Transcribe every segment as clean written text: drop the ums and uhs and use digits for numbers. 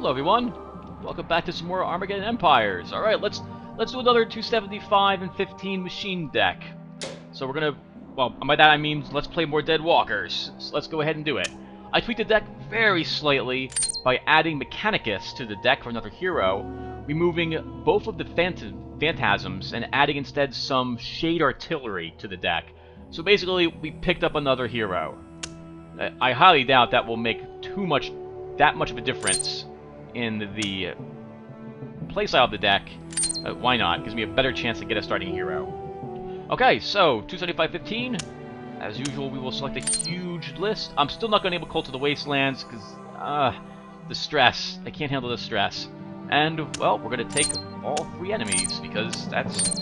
Hello everyone, welcome back to some more Armageddon Empires. Alright, let's do another 275 and 15 machine deck. So we're gonna, well, by that I mean let's play more Dead Walkers. So let's go ahead and do it. I tweaked the deck very slightly by adding Reconicus to the deck for another hero, removing both of the phantasms and adding instead some shade artillery to the deck. So basically we picked up another hero. I highly doubt that will make that much of a difference in the playstyle of the deck. Why not? Gives me a better chance to get a starting hero. Okay, so 275-15. As usual, we will select a huge list. I'm still not going to enable Cult of the Wastelands because the stress. I can't handle the stress. And well, we're going to take all 3 enemies because that's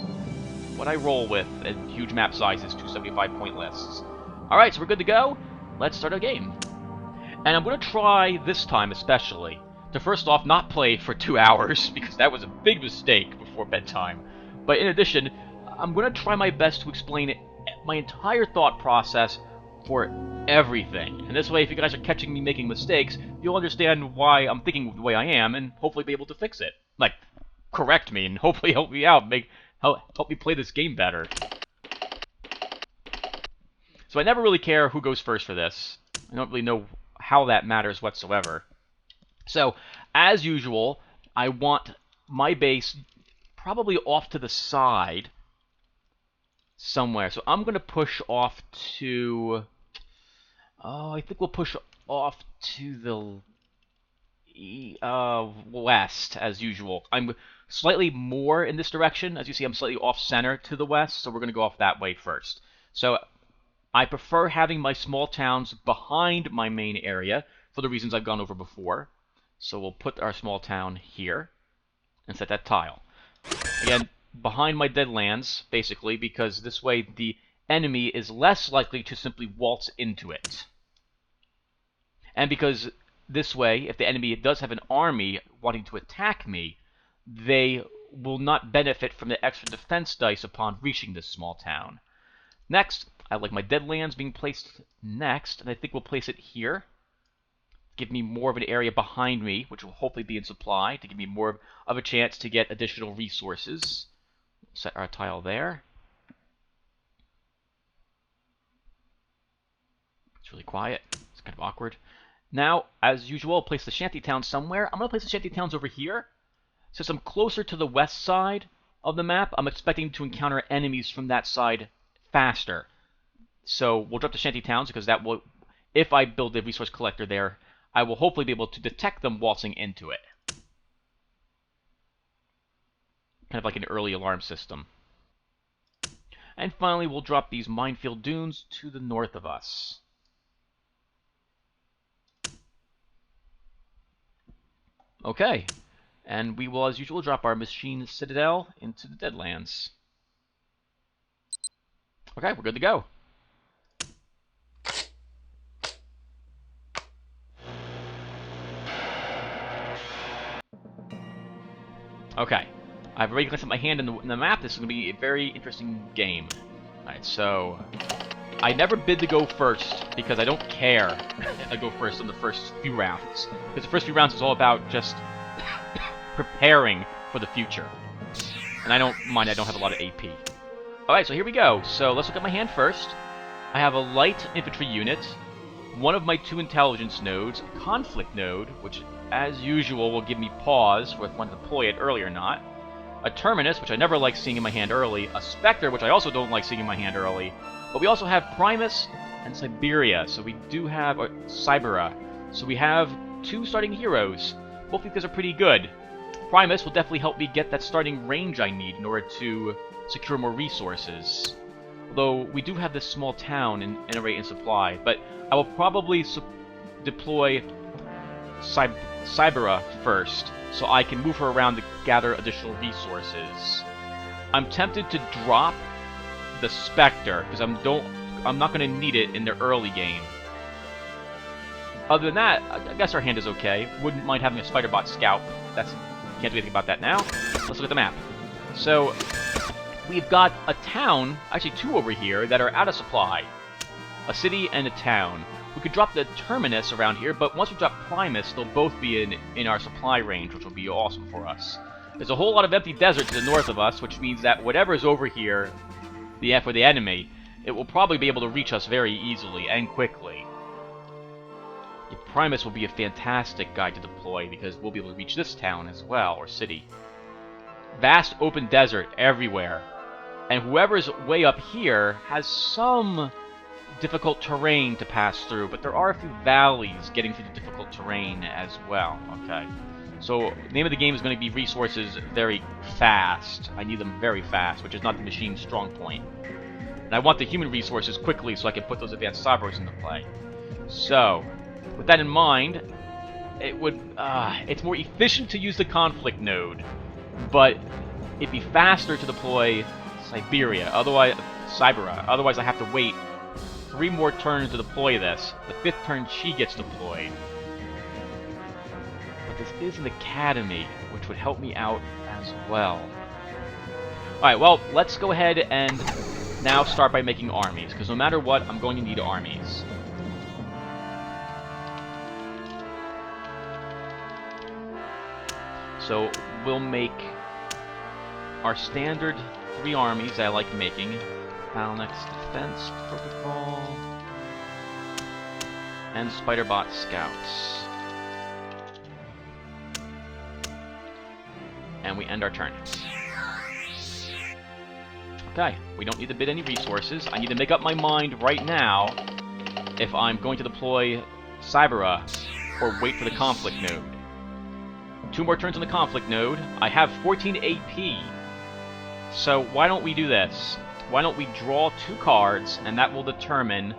what I roll with at huge map sizes, 275 point lists. All right, so we're good to go. Let's start our game. And I'm going to try this time especially to first off not play for 2 hours because that was a big mistake before bedtime. But in addition, I'm going to try my best to explain my entire thought process for everything. And this way, if you guys are catching me making mistakes, you'll understand why I'm thinking the way I am and hopefully be able to fix it. Like, correct me and hopefully help me out, help me play this game better. So I never really care who goes first for this. I don't really know how that matters whatsoever. So, as usual, I want my base probably off to the side somewhere. So I'm going to push off to... Oh, I think we'll push off to the west, as usual. I'm slightly more in this direction. As you see, I'm slightly off-center to the west, so we're going to go off that way first. So I prefer having my small towns behind my main area for the reasons I've gone over before. So we'll put our small town here and set that tile. Again, behind my dead lands, basically, because this way the enemy is less likely to simply waltz into it. And because this way, if the enemy does have an army wanting to attack me, they will not benefit from the extra defense dice upon reaching this small town. Next, I like my dead lands being placed next, and I think we'll place it here. Give me more of an area behind me, which will hopefully be in supply, to give me more of a chance to get additional resources. Set our tile there. It's really quiet. It's kind of awkward. Now, as usual, I'll place the shantytown somewhere. I'm going to place the shantytowns over here. Since I'm closer to the west side of the map, I'm expecting to encounter enemies from that side faster. So we'll drop the shantytowns because that will, if I build a resource collector there, I will hopefully be able to detect them waltzing into it. Kind of like an early alarm system. And finally, we'll drop these minefield dunes to the north of us. Okay. And we will, as usual, drop our machine Citadel into the Deadlands. Okay, we're good to go. Okay, I've already placed my hand in the map. This is going to be a very interesting game. Alright, so I never bid to go first because I don't care if I go first on the first few rounds. Because the first few rounds is all about just preparing for the future. And I don't mind, I don't have a lot of AP. Alright, so here we go. So let's look at my hand first. I have a light infantry unit, one of my 2 intelligence nodes, a conflict node, which as usual will give me pause if I want to deploy it early or not, a Terminus, which I never like seeing in my hand early, a Spectre, which I also don't like seeing in my hand early, but we also have Primus and Cyberia, so we do have Cyberia. So we have 2 starting heroes. Both of these are pretty good. Primus will definitely help me get that starting range I need in order to secure more resources. Although we do have this small town in array and supply, but I will probably deploy Cyberia first, so I can move her around to gather additional resources. I'm tempted to drop the Spectre because I'm not going to need it in the early game. Other than that, I guess our hand is okay. Wouldn't mind having a Spider-Bot Scout. Can't do anything about that now. Let's look at the map. So we've got a town, actually 2 over here, that are out of supply. A city and a town. We could drop the Terminus around here, but once we drop Primus, they'll both be in our supply range, which will be awesome for us. There's a whole lot of empty desert to the north of us, which means that whatever is over here, for the enemy, it will probably be able to reach us very easily and quickly. The Primus will be a fantastic guy to deploy, because we'll be able to reach this town as well, or city. Vast open desert everywhere. And whoever's way up here has some difficult terrain to pass through, but there are a few valleys getting through the difficult terrain as well. Okay. So, the name of the game is going to be resources very fast. I need them very fast, which is not the machine's strong point. And I want the human resources quickly so I can put those advanced cyborgs into play. So, with that in mind, it's more efficient to use the conflict node, but it'd be faster to deploy Cyberia, otherwise I have to wait 3 more turns to deploy this. The 5th turn she gets deployed. But this is an academy, which would help me out as well. Alright, well, let's go ahead and now start by making armies, because no matter what, I'm going to need armies. So, we'll make our standard 3 armies I like making. Phalanx Defense Protocol. And Spiderbot Scouts. And we end our turn. Okay, we don't need to bid any resources. I need to make up my mind right now if I'm going to deploy Cyberia or wait for the conflict node. 2 more turns on the conflict node. I have 14 AP. So why don't we do this? Why don't we draw 2 cards, and that will determine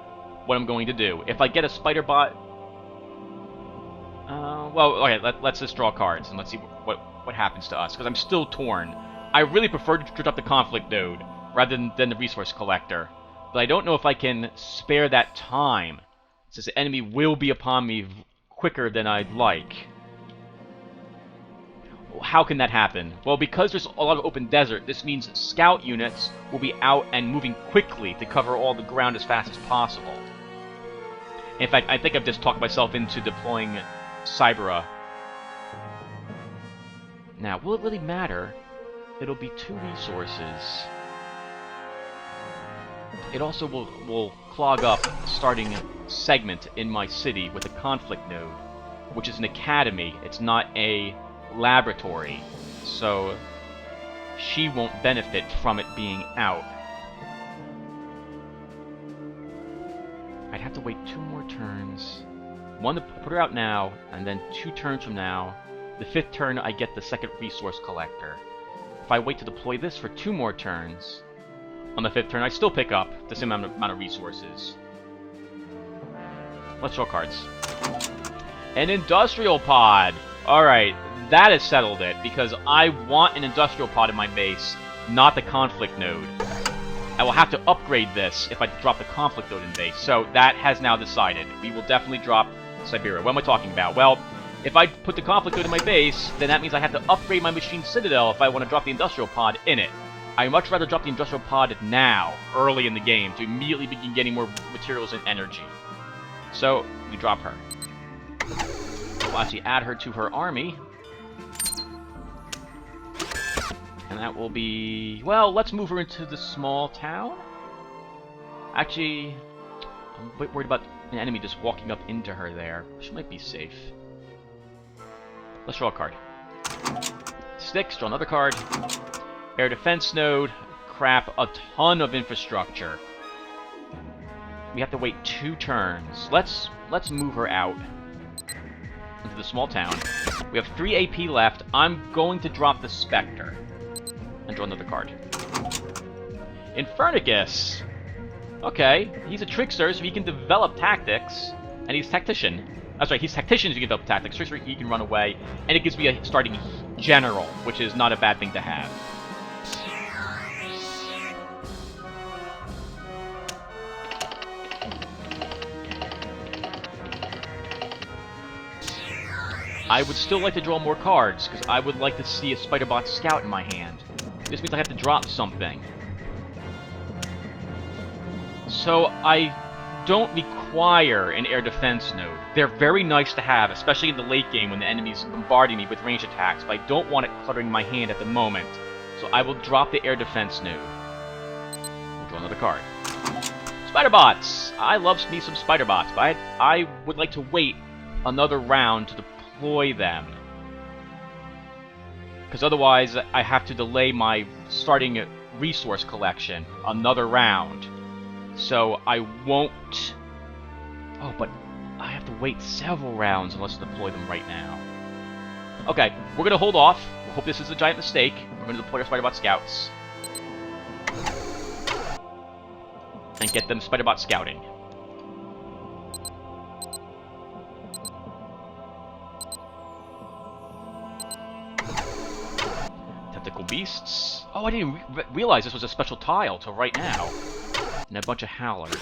what I'm going to do. If I get a Spiderbot... well, okay, let's just draw cards, and let's see what happens to us, because I'm still torn. I really prefer to drop the conflict node, rather than the resource collector. But I don't know if I can spare that time, since the enemy will be upon me quicker than I'd like. How can that happen? Well, because there's a lot of open desert, this means scout units will be out and moving quickly to cover all the ground as fast as possible. In fact, I think I've just talked myself into deploying Cyberia. Now, will it really matter? It'll be 2 resources. It also will clog up a starting segment in my city with a conflict node, which is an academy. It's not a laboratory, so she won't benefit from it being out. I'd have to wait 2 more turns. 1 to put her out now, and then 2 turns from now. The 5th turn, I get the 2nd resource collector. If I wait to deploy this for 2 more turns, on the 5th turn, I still pick up the same amount of resources. Let's draw cards. An industrial pod! Alright, that has settled it, because I want an industrial pod in my base, not the conflict node. I will have to upgrade this if I drop the conflict node in base, so that has now decided. We will definitely drop Cyberia. What am I talking about? Well, if I put the conflict node in my base, then that means I have to upgrade my machine Citadel if I want to drop the industrial pod in it. I'd much rather drop the industrial pod now, early in the game, to immediately begin getting more materials and energy. So, we drop her. We'll actually add her to her army. And that will be... well, let's move her into the small town. Actually, I'm a bit worried about an enemy just walking up into her there. She might be safe. Let's draw a card. Styxx, draw another card. Air defense node. Crap, a ton of infrastructure. We have to wait 2 turns. Let's move her out into the small town. We have 3 AP left. I'm going to drop the Spectre and draw another card. Infernicus. Okay, he's a trickster, so he can develop tactics, and he's tactician. That's right, he's tactician, so he can develop tactics. Trickster, he can run away, and it gives me a starting general, which is not a bad thing to have. I would still like to draw more cards, because I would like to see a Spiderbot Scout in my hand. This means I have to drop something. So I don't require an air defense node. They're very nice to have, especially in the late game when the enemy's bombarding me with ranged attacks, but I don't want it cluttering my hand at the moment. So I will drop the air defense node. We'll draw another card. Spider bots! I love me some spider bots, but I would like to wait another round to deploy them. Because otherwise I have to delay my starting resource collection another round. So I won't... Oh, but I have to wait several rounds unless I deploy them right now. Okay, we're going to hold off. We hope this is a giant mistake. We're going to deploy our Spider-Bot Scouts. And get them Spider-Bot scouting. Tentacle Beasts. Oh, I didn't realize this was a special tile till right now. And a bunch of Howlers.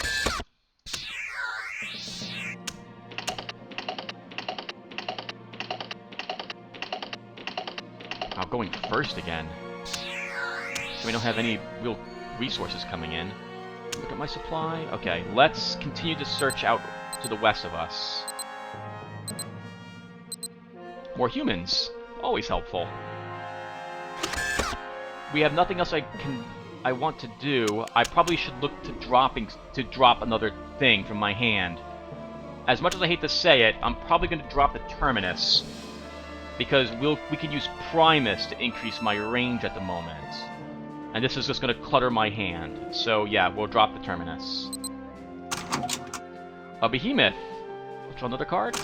Oh, going first again. So we don't have any real resources coming in. Look at my supply. Okay, let's continue to search out to the west of us. More humans. Always helpful. We have nothing else I want to do. I probably should look to drop another thing from my hand. As much as I hate to say it, I'm probably going to drop the Terminus. Because we can use Primus to increase my range at the moment. And this is just going to clutter my hand. So yeah, we'll drop the Terminus. A Behemoth. Let's draw another card.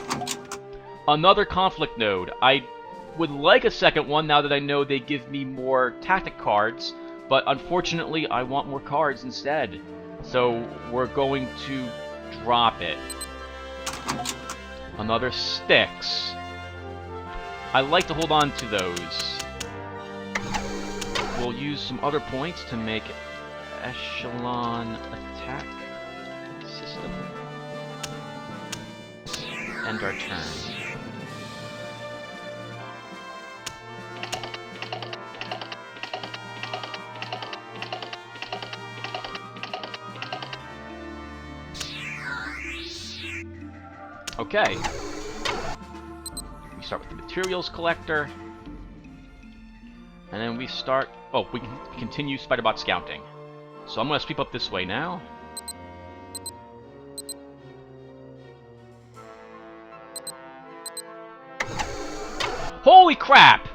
Another conflict node. I would like a second one now that I know they give me more tactic cards. But unfortunately, I want more cards instead. So we're going to drop it. Another Styxx. I like to hold on to those. We'll use some other points to make echelon attack system. End our turn. Okay. We start with the materials collector. And then we start... Oh, we can continue Spider-Bot scouting. So I'm going to sweep up this way now. Holy crap!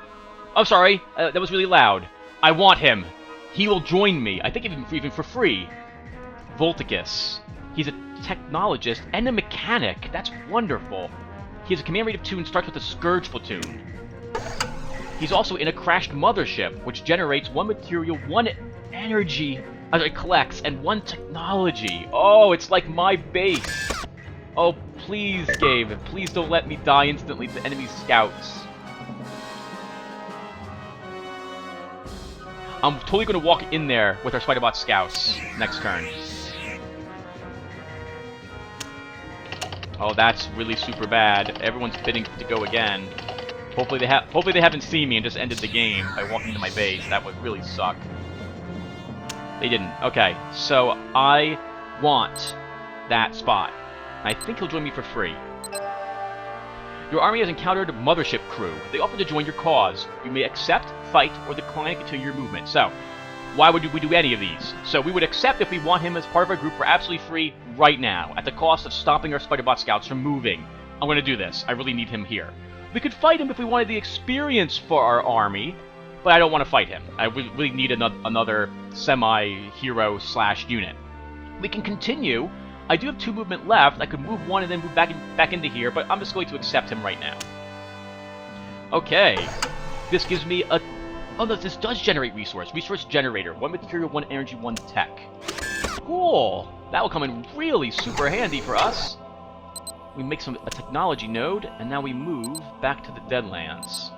I'm sorry, that was really loud. I want him. He will join me. I think even for free. Volticus. He's a technologist and a mechanic. That's wonderful. He has a command rate of 2 and starts with a Scourge Platoon. He's also in a crashed mothership, which generates 1 material, 1 energy, it collects, and 1 technology. Oh, it's like my base. Oh, please, Gabe, please don't let me die instantly to enemy scouts. I'm totally going to walk in there with our Spider-Bot scouts next turn. Oh, that's really super bad. Everyone's bidding to go again. Hopefully they haven't seen me and just ended the game by walking into my base. That would really suck. They didn't. Okay, so I want that spot. I think he'll join me for free. Your army has encountered Mothership crew. They offer to join your cause. You may accept, fight, or decline to continue your movement. So, why would we do any of these? So we would accept if we want him as part of our group for absolutely free right now, at the cost of stopping our Spider-Bot scouts from moving. I'm going to do this. I really need him here. We could fight him if we wanted the experience for our army, but I don't want to fight him. I really need another semi-hero / unit. We can continue. I do have 2 movement left. I could move 1 and then move back into here, but I'm just going to accept him right now. Okay. This gives me a... Oh no, this does generate resource. Resource generator. 1 material, 1 energy, 1 tech. Cool. That will come in really super handy for us. We make a technology node, and now we move back to the Deadlands.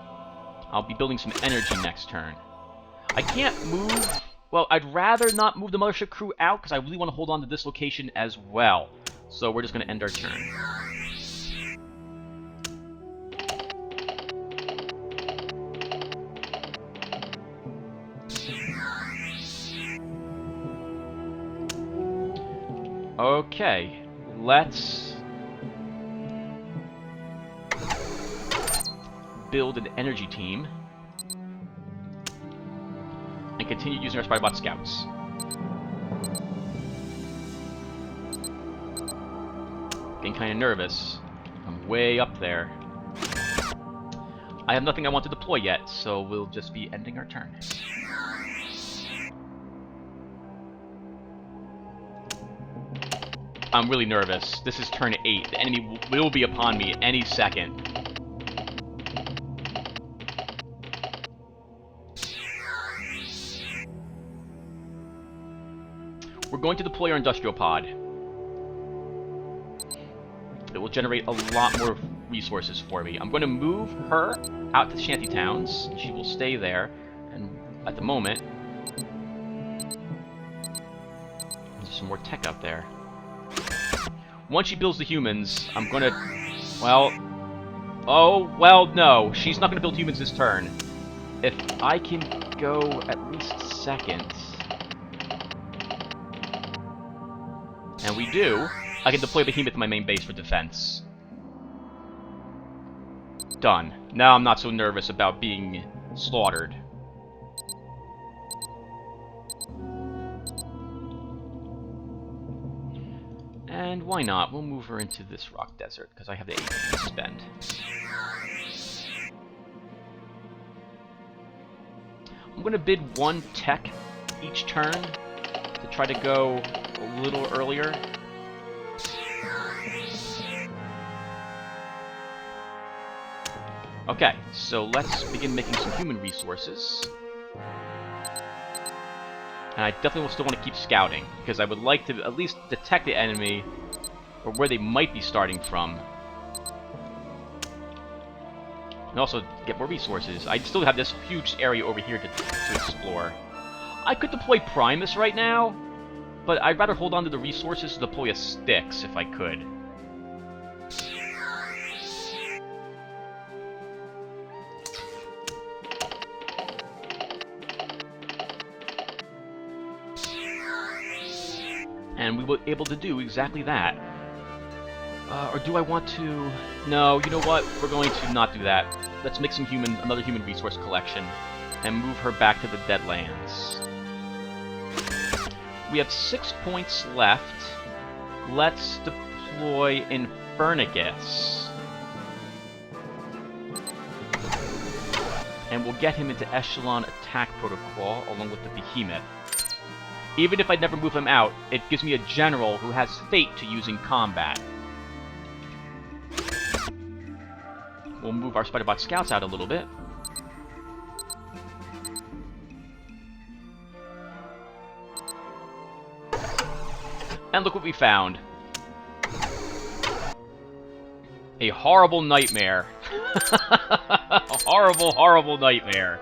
I'll be building some energy next turn. I can't move... Well, I'd rather not move the Mothership crew out, because I really want to hold on to this location as well. So we're just going to end our turn. Okay. let's build an energy team and continue using our Spiderbot scouts. Getting kind of nervous. I'm way up there. I have nothing I want to deploy yet, so we'll just be ending our turn. I'm really nervous. This is turn 8. The enemy will be upon me any second. We're going to deploy our industrial pod. It will generate a lot more resources for me. I'm going to move her out to the shanty towns. She will stay there, and at the moment, there's some more tech out there. Once she builds the humans, I'm going to... Well... Oh, well, no. She's not going to build humans this turn. If I can go at least second... And we do. I can deploy Behemoth in my main base for defense. Done. Now I'm not so nervous about being slaughtered. And why not? We'll move her into this rock desert, because I have the 8 to spend. I'm going to bid 1 tech each turn to try to go a little earlier. Okay, so let's begin making some human resources. And I definitely will still want to keep scouting, because I would like to at least detect the enemy, or where they might be starting from. And also get more resources. I still have this huge area over here to explore. I could deploy Primus right now, but I'd rather hold on to the resources to deploy a Styxx if I could. And we were able to do exactly that. Or do I want to... No, you know what? We're going to not do that. Let's make some another human resource collection and move her back to the Deadlands. We have 6 points left. Let's deploy Infernicus. And we'll get him into Echelon Attack Protocol along with the Behemoth. Even if I never move him out, it gives me a general who has fate to use in combat. We'll move our Spiderbot scouts out a little bit. And look what we found. A horrible nightmare. A horrible, horrible nightmare.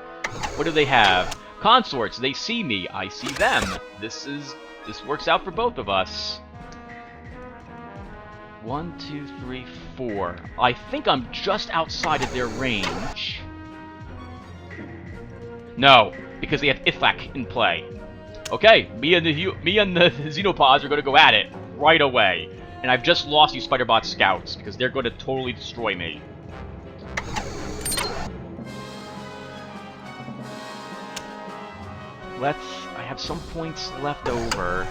What do they have? Consorts, they see me, I see them. This works out for both of us. 1, 2, 3, 4. I think I'm just outside of their range. No, because they have Ifak in play. Okay, me and the Xenopods are going to go at it right away. And I've just lost these Spiderbot scouts because they're going to totally destroy me. I have some points left over.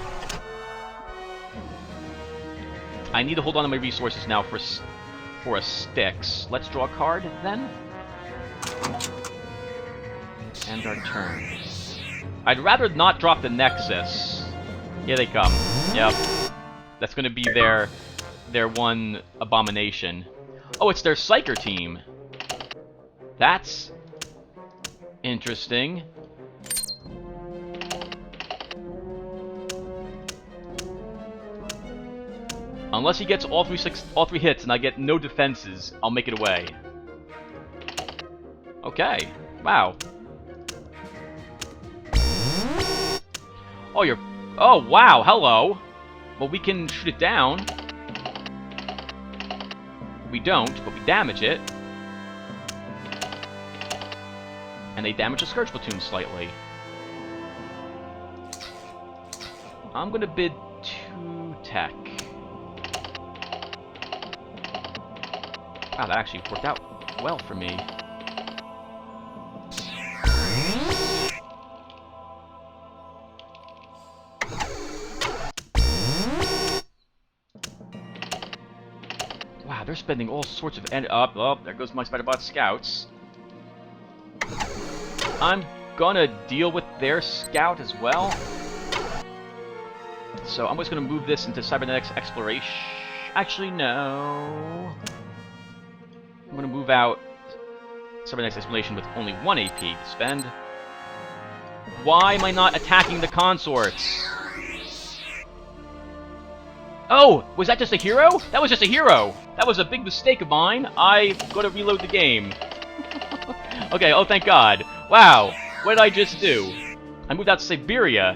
I need to hold on to my resources now for a Styxx. Let's draw a card, then. End our turn. I'd rather not drop the Nexus. Here they come. Yep. That's gonna be their one abomination. Oh, it's their Psyker team. That's interesting. Unless he gets all three hits and I get no defenses, I'll make it away. Okay. Wow. Oh, oh, wow, hello. Well, we can shoot it down. We don't, but we damage it. And they damage the Scourge Platoon slightly. I'm gonna bid 2 tech. Wow, that actually worked out well for me. Wow, they're spending all sorts of oh, there goes my Spider-Bot scouts. I'm gonna deal with their scout as well. So I'm just gonna move this into Cybernetics Exploration. Actually, no. I'm gonna move out Cybernetics Exploration with only 1 AP to spend. Why am I not attacking the consorts? Oh, was that just a hero? That was just a hero. That was a big mistake of mine. I gotta reload the game. Okay, oh thank God. Wow, what did I just do? I moved out to Cyberia.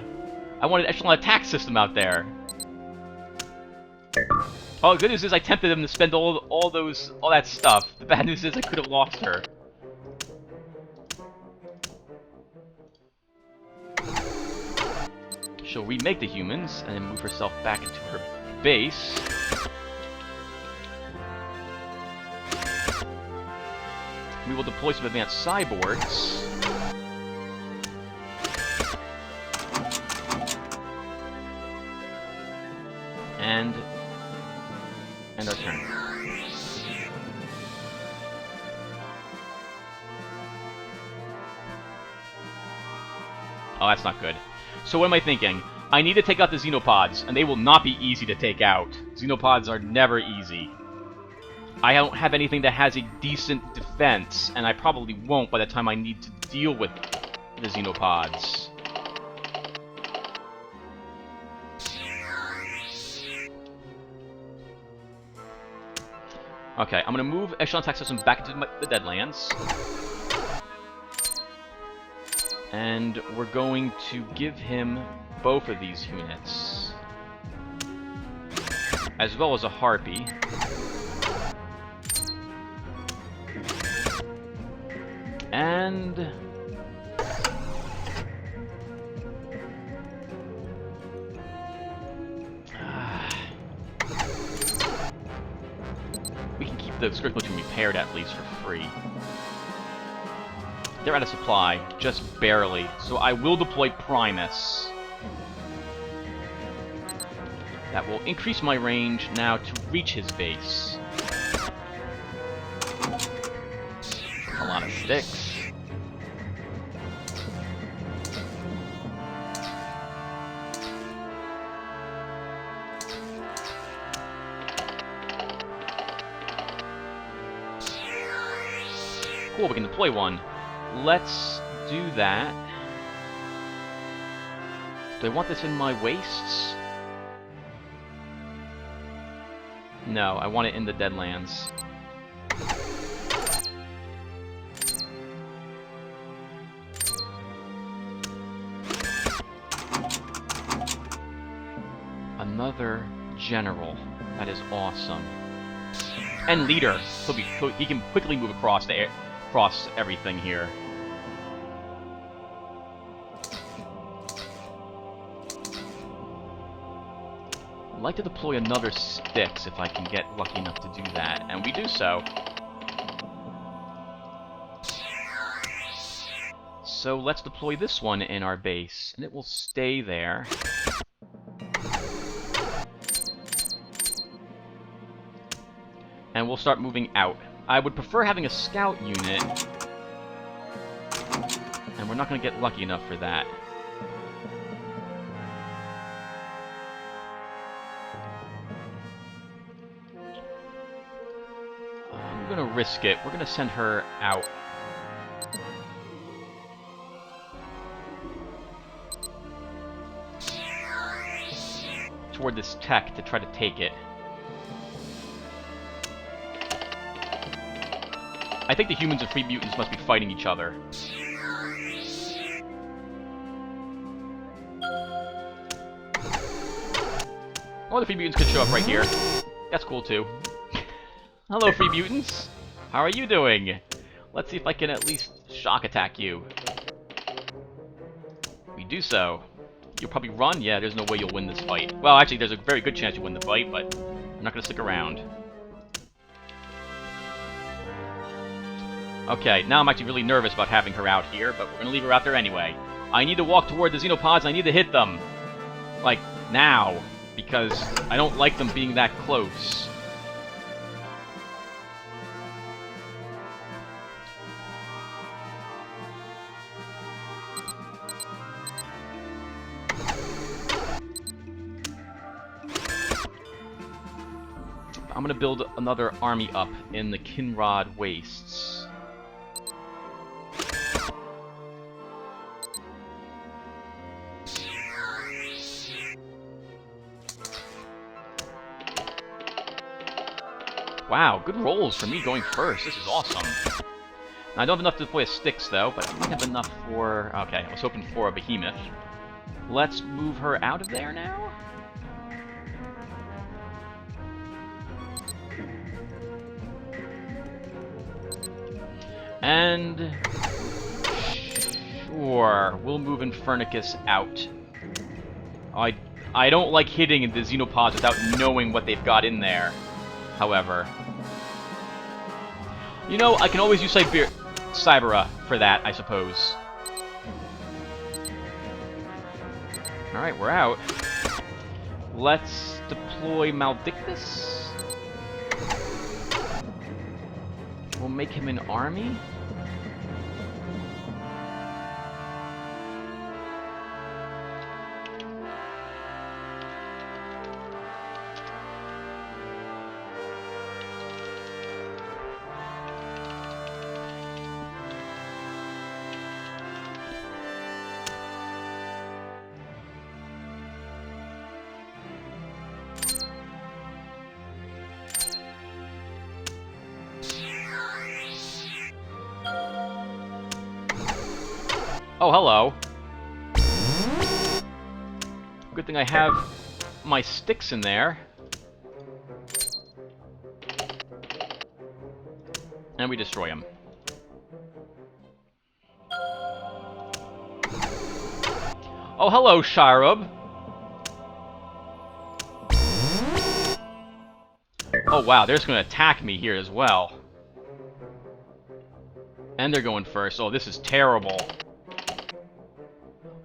I wanted echelon attack system out there. Oh, the good news is I tempted him to spend all that stuff. The bad news is I could have lost her. She'll remake the humans and then move herself back into her base. We will deploy some advanced cyborgs. And our turn. Oh, that's not good. So what am I thinking? I need to take out the Xenopods, and they will not be easy to take out. Xenopods are never easy. I don't have anything that has a decent defense, and I probably won't by the time I need to deal with the Xenopods. Okay, I'm going to move Echelon Attack System back into the Deadlands. And we're going to give him both of these units. As well as a Harpy. And... we can keep the Scourge Platoon repaired at least for free. They're out of supply, just barely, so I will deploy Primus. That will increase my range now to reach his base. A lot of Styxx. Cool, we can deploy one. Let's do that. Do I want this in my wastes? No, I want it in the Deadlands. Another general. That is awesome. And leader. He can quickly move across everything here. I'd like to deploy another Styxx if I can get lucky enough to do that, and we do so. So let's deploy this one in our base, and it will stay there. And we'll start moving out. I would prefer having a scout unit, and we're not going to get lucky enough for that. I'm going to risk it. We're going to send her out. Toward this tech to try to take it. I think the humans and free mutants must be fighting each other. Or the free mutants could show up right here. That's cool too. Hello, free mutants. How are you doing? Let's see if I can at least shock attack you. We do so. You'll probably run? Yeah, there's no way you'll win this fight. Well, actually, there's a very good chance you'll win the fight, but I'm not going to stick around. Okay, now I'm actually really nervous about having her out here, but we're gonna leave her out there anyway. I need to walk toward the Xenopods, and I need to hit them. Like, now. Because I don't like them being that close. I'm gonna build another army up in the Kinrod Wastes. Wow, good rolls for me going first. This is awesome. Now, I don't have enough to deploy a Styxx, though, but I might have enough for... Okay, I was hoping for a Behemoth. Let's move her out of there now. And... Sure, we'll move Infernicus out. I don't like hitting the Xenopods without knowing what they've got in there, however. You know, I can always use Cyberia for that, I suppose. Alright, we're out. Let's deploy Maledictus. We'll make him an army. Oh, hello. Good thing I have my Styxx in there. And we destroy him. Oh, hello, Shirub. Oh, wow, they're just going to attack me here as well. And they're going first. Oh, this is terrible.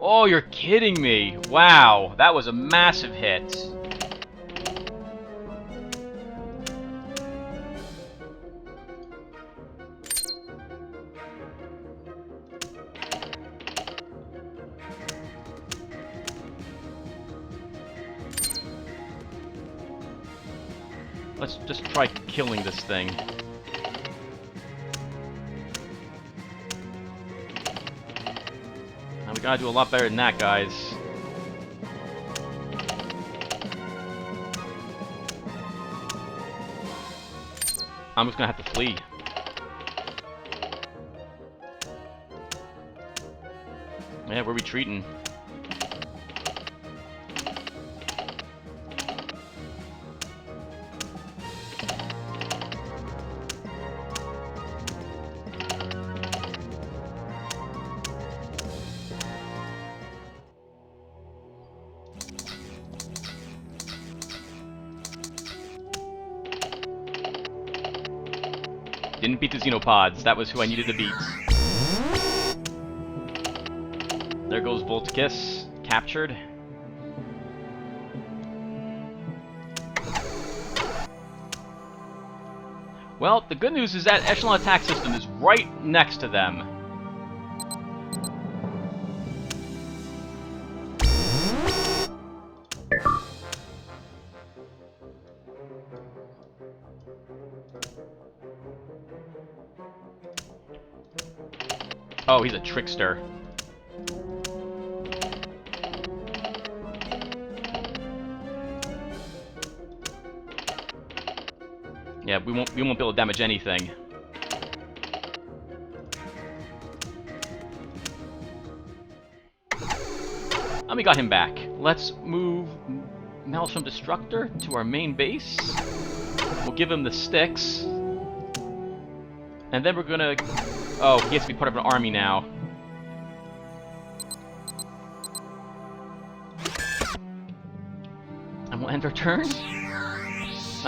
Oh, you're kidding me. Wow, that was a massive hit. Let's just try killing this thing. We gotta do a lot better than that, guys. I'm just gonna have to flee. Yeah, we're retreating. Didn't beat the Xenopods. That was who I needed to beat. There goes Volticus. Captured. Well, the good news is that Echelon Attack System is right next to them. Oh, he's a trickster. Yeah, we won't be able to damage anything. And we got him back. Let's move Maelstrom Destructor to our main base. We'll give him the Styxx. And then we're gonna... Oh, he has to be part of an army now. And we'll end our turn.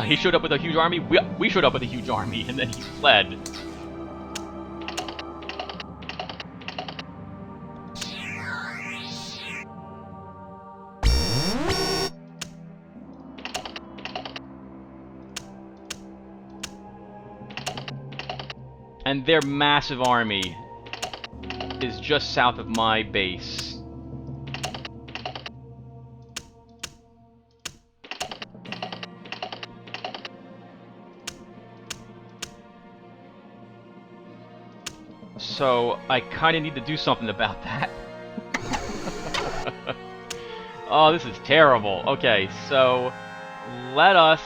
He showed up with a huge army. We showed up with a huge army, and then he fled. And their massive army is just south of my base. So, I kind of need to do something about that. Oh, this is terrible. Okay, so let us...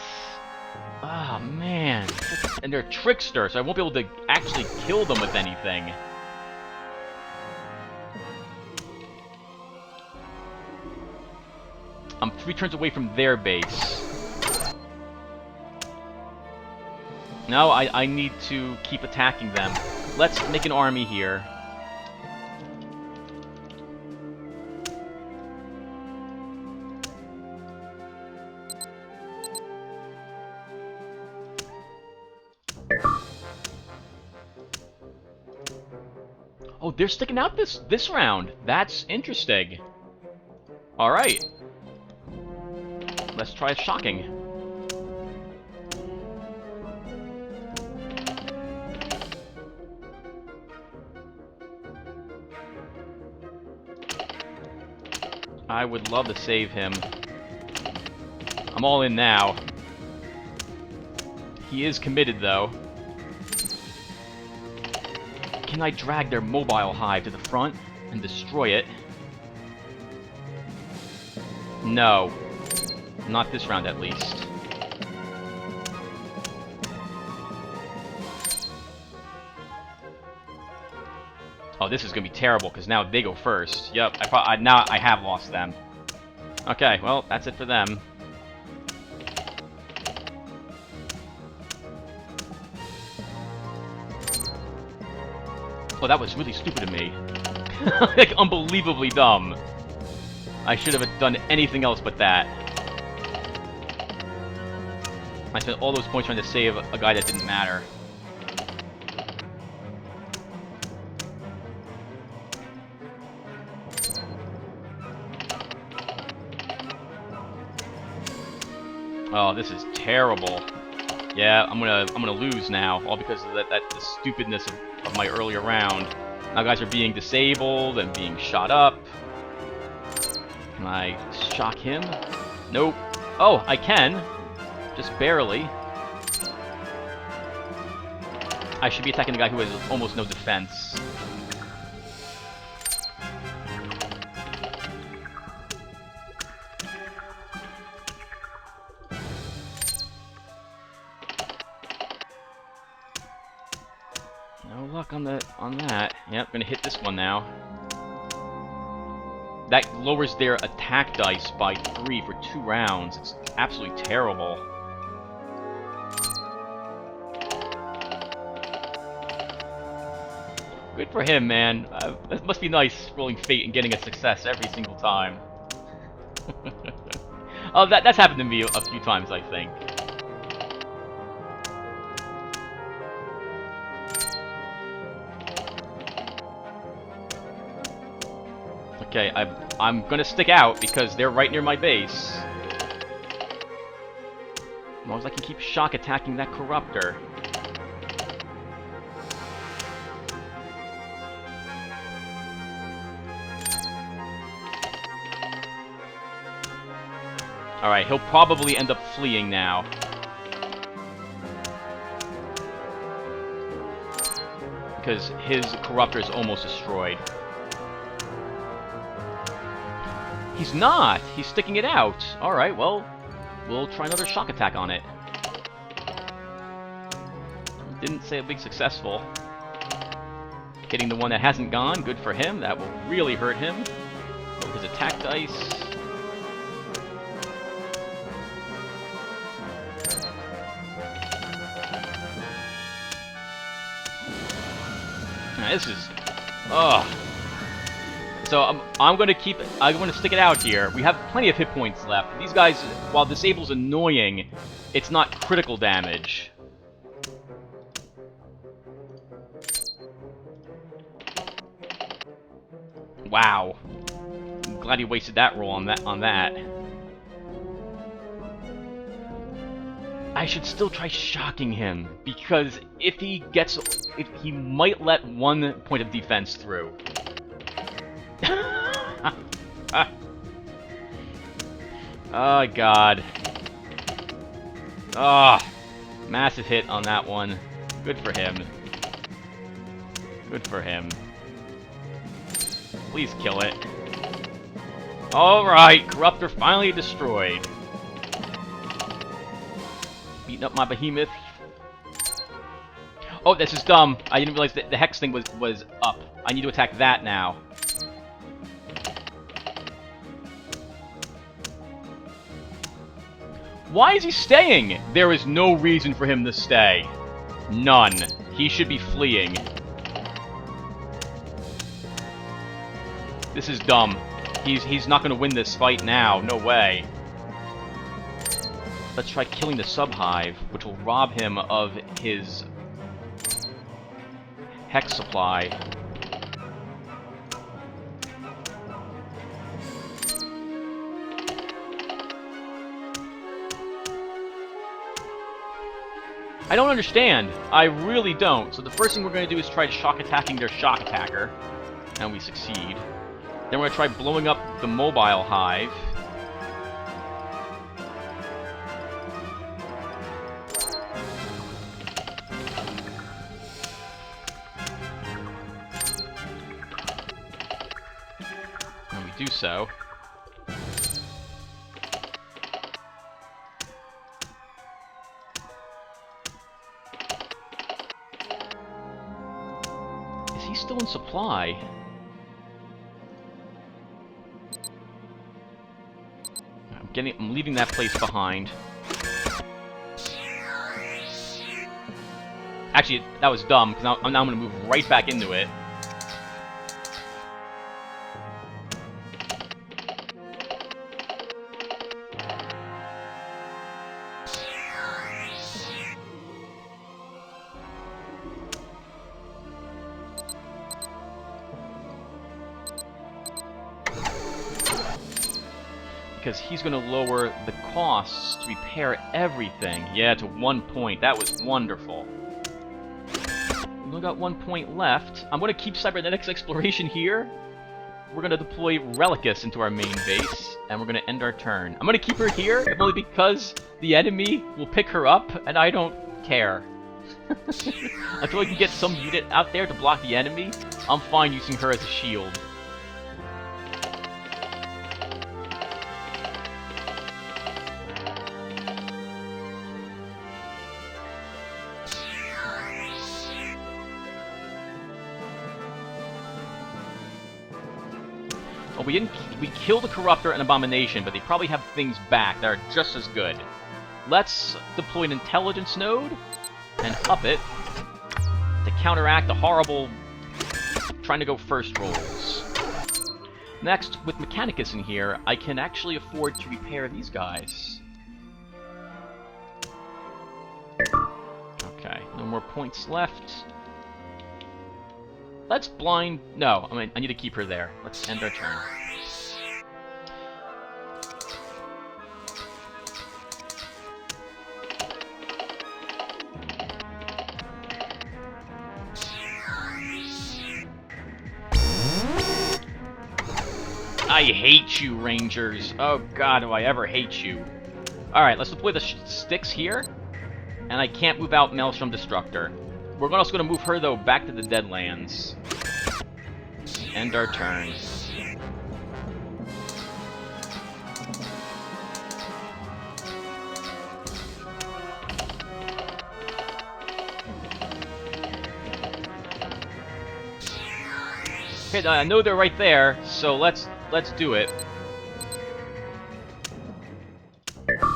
Oh, man. And they're trickster, so I won't be able to actually kill them with anything. I'm 3 turns away from their base. No, I need to keep attacking them. Let's make an army here. Oh, they're sticking out this round. That's interesting. All right. Let's try shocking. I would love to save him. I'm all in now. He is committed, though. Can I drag their mobile hive to the front and destroy it? No. Not this round, at least. Oh, this is gonna be terrible, because now they go first. Yep, now I have lost them. Okay, well, that's it for them. Oh, that was really stupid of me. Like, unbelievably dumb. I should have done anything else but that. I spent all those points trying to save a guy that didn't matter. Oh, this is terrible. Yeah, I'm gonna lose now, all because of the stupidness of my earlier round. Now guys are being disabled and being shot up. Can I shock him? Nope. Oh, I can. Just barely. I should be attacking the guy who has almost no defense. No luck on that. Yep, gonna hit this one now. That lowers their attack dice by 3 for 2 rounds. It's absolutely terrible. Good for him, man. It must be nice rolling fate and getting a success every single time. Oh, that's happened to me a few times, I think. Okay, I'm gonna stick out because they're right near my base. As long as I can keep shock attacking that corruptor. Alright, he'll probably end up fleeing now. Because his corruptor is almost destroyed. He's not! He's sticking it out! Alright, well, we'll try another shock attack on it. Didn't say it'd be successful. Hitting the one that hasn't gone, good for him. That will really hurt him. His attack dice. Now, this is... Ugh. So I'm going to stick it out here. We have plenty of hit points left. These guys, while disable's annoying, it's not critical damage. Wow. I'm glad he wasted that roll on that. I should still try shocking him, because if he might let 1 point of defense through. Oh god. Ah, massive hit on that one. Good for him. Good for him. Please kill it. Alright, Corruptor finally destroyed. Beating up my Behemoth. Oh, this is dumb. I didn't realize that the Hex thing was up. I need to attack that now. Why is he staying? There is no reason for him to stay. None. He should be fleeing. This is dumb. He's not going to win this fight now. No way. Let's try killing the Subhive, which will rob him of his Hex supply. I don't understand. I really don't. So the first thing we're going to do is try shock attacking their shock attacker. And we succeed. Then we're going to try blowing up the mobile hive. And we do so. Is he still in supply? I'm leaving that place behind. Actually, that was dumb, because now I'm going to move right back into it. Because he's going to lower the costs to repair everything. Yeah, to 1 point. That was wonderful. We've only got 1 point left. I'm going to keep Cybernetics Exploration here. We're going to deploy Relicus into our main base, and we're going to end our turn. I'm going to keep her here, if only because the enemy will pick her up, and I don't care. Until I can get some unit out there to block the enemy, I'm fine using her as a shield. Well, we killed a Corruptor and Abomination, but they probably have things back that are just as good. Let's deploy an Intelligence node and up it to counteract the horrible trying to go first rolls. Next, with Mechanicus in here, I can actually afford to repair these guys. Okay, no more points left. Let's blind... No, I need to keep her there. Let's end our turn. I hate you, Rangers. Oh god, do I ever hate you. Alright, let's deploy the Styxx here. And I can't move out Maelstrom Destructor. We're also going to move her, though, back to the Deadlands. End our turn. Okay, I know they're right there, so let's do it.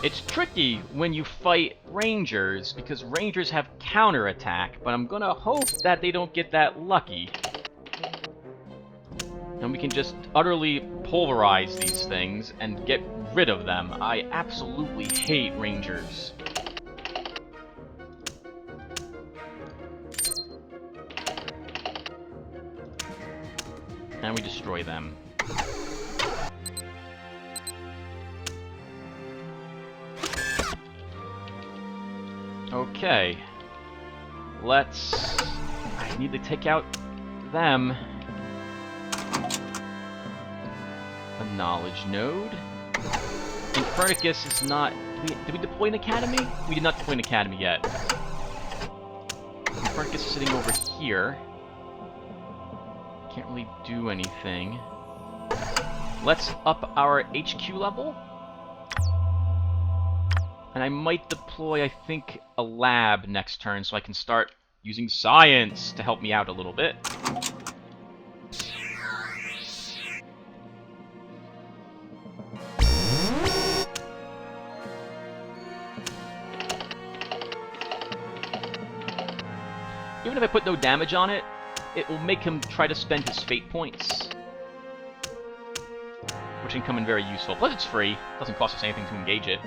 It's tricky when you fight Rangers, because Rangers have counterattack, but I'm gonna hope that they don't get that lucky. And we can just utterly pulverize these things and get rid of them. I absolutely hate Rangers. And we destroy them. Okay. Let's... I need to take out them. A knowledge node. Infernicus is not... Did we deploy an academy? We did not deploy an academy yet. Infernicus is sitting over here. Can't really do anything. Let's up our HQ level. And I might deploy, I think, a lab next turn so I can start using science to help me out a little bit. Even if I put no damage on it, it will make him try to spend his fate points, which can come in very useful. Plus it's free, doesn't cost us anything to engage it.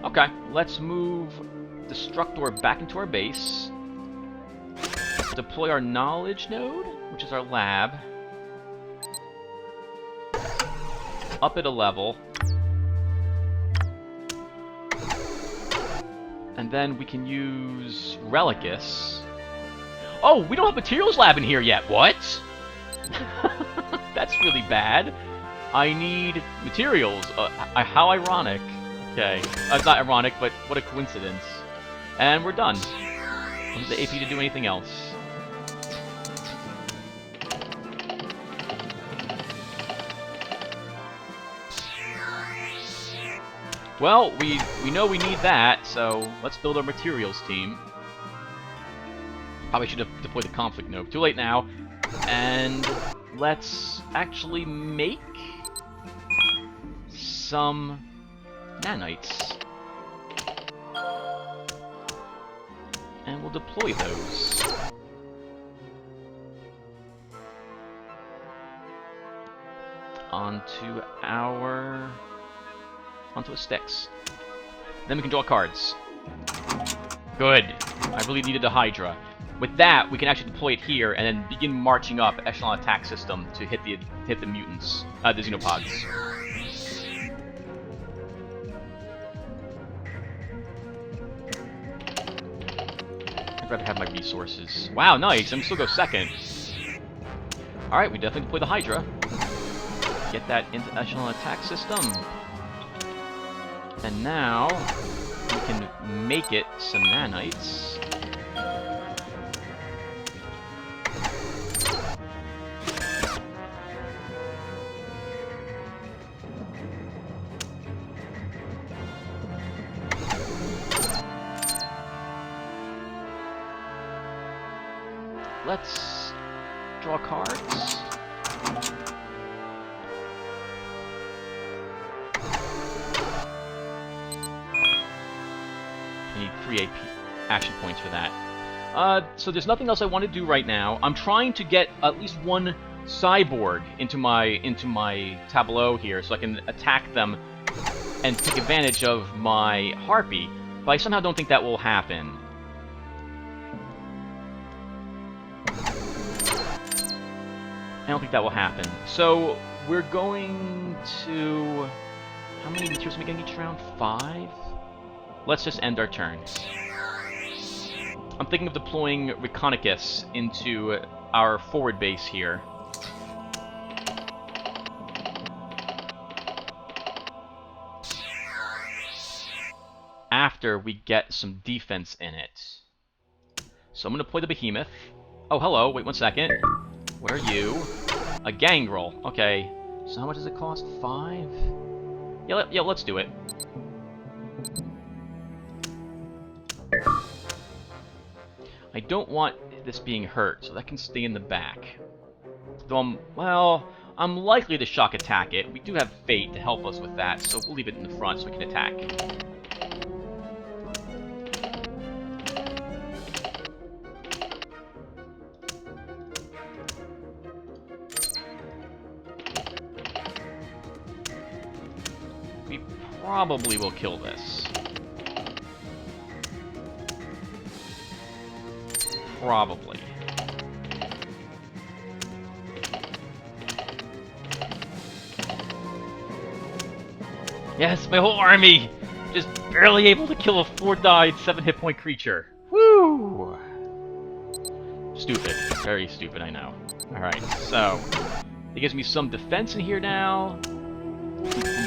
Okay, let's move Destructor back into our base. Deploy our knowledge node, which is our lab. Up it a level. And then we can use Relicus. Oh, we don't have materials lab in here yet. What? That's really bad. I need materials. How ironic. Okay. Not ironic, but what a coincidence. And we're done. I don't have the AP to do anything else. Well, we know we need that, so let's build our materials team. Probably should have deployed the conflict node. Too late now. And let's actually make some nanites. And we'll deploy those. Onto a Styxx. Then we can draw cards. Good. I really needed a Hydra. With that, we can actually deploy it here and then begin marching up echelon attack system to hit the mutants, the xenopods. I'd rather have my resources. Wow, nice. I'm still go second. All right, we definitely deploy the Hydra. Get that into echelon attack system. And now, we can make it some nanites. Let's draw cards. Need 3 AP action points for that. So there's nothing else I want to do right now. I'm trying to get at least one cyborg into my tableau here, so I can attack them and take advantage of my Harpy. But I somehow don't think that will happen. I don't think that will happen. So we're going to... How many materials am I getting each round? 5? Let's just end our turn. I'm thinking of deploying Reconicus into our forward base here. After we get some defense in it. So I'm going to deploy the Behemoth. Oh, hello. Wait 1 second. Where are you? A Gangrel. Okay. So how much does it cost? 5? Yeah, let's do it. I don't want this being hurt, so that can stay in the back. Though I'm likely to shock attack it. We do have Fate to help us with that, so we'll leave it in the front so we can attack. We probably will kill this. Probably. Yes, my whole army! Just barely able to kill a 4-died, 7-hit point creature. Woo! Stupid. Very stupid, I know. Alright, so... it gives me some defense in here now.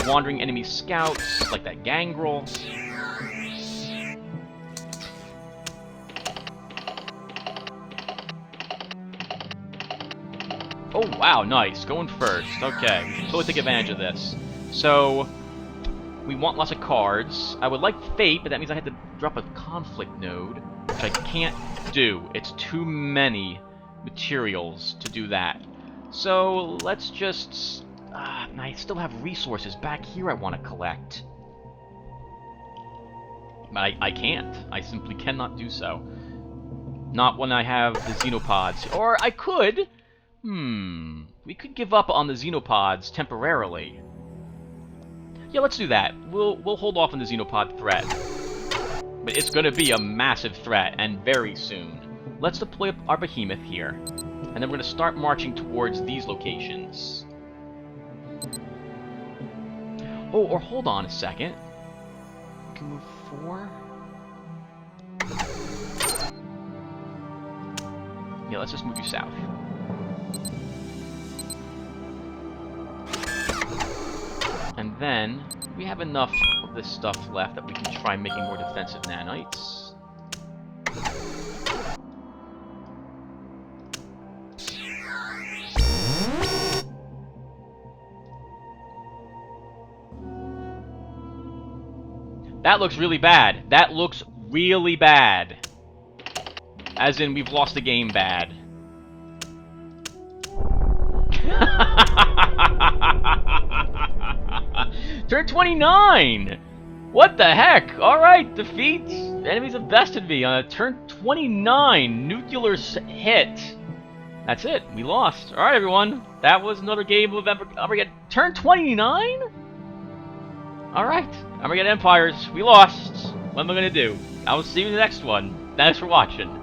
Wandering enemy scouts, like that gangrel. Oh, wow, nice. Going first. Okay, we should totally take advantage of this. So, we want lots of cards. I would like Fate, but that means I had to drop a conflict node, which I can't do. It's too many materials to do that. So, let's just... I still have resources back here I want to collect. But I can't. I simply cannot do so. Not when I have the Xenopods. Or I could... we could give up on the Xenopods temporarily. Yeah, let's do that. We'll hold off on the Xenopod threat. But it's gonna be a massive threat, and very soon. Let's deploy our Behemoth here. And then we're gonna start marching towards these locations. Oh, or hold on a second. We can move 4. Yeah, let's just move you south. And then, we have enough of this stuff left that we can try making more defensive nanites. That looks really bad. That looks really bad. As in, we've lost the game bad. Turn 29! What the heck? Alright, defeat. Enemies have bested me on a turn 29 nuclear hit. That's it. We lost. Alright, everyone. That was another game of Armageddon. Turn 29? Alright. Armageddon Empires. We lost. What am I going to do? I will see you in the next one. Thanks for watching.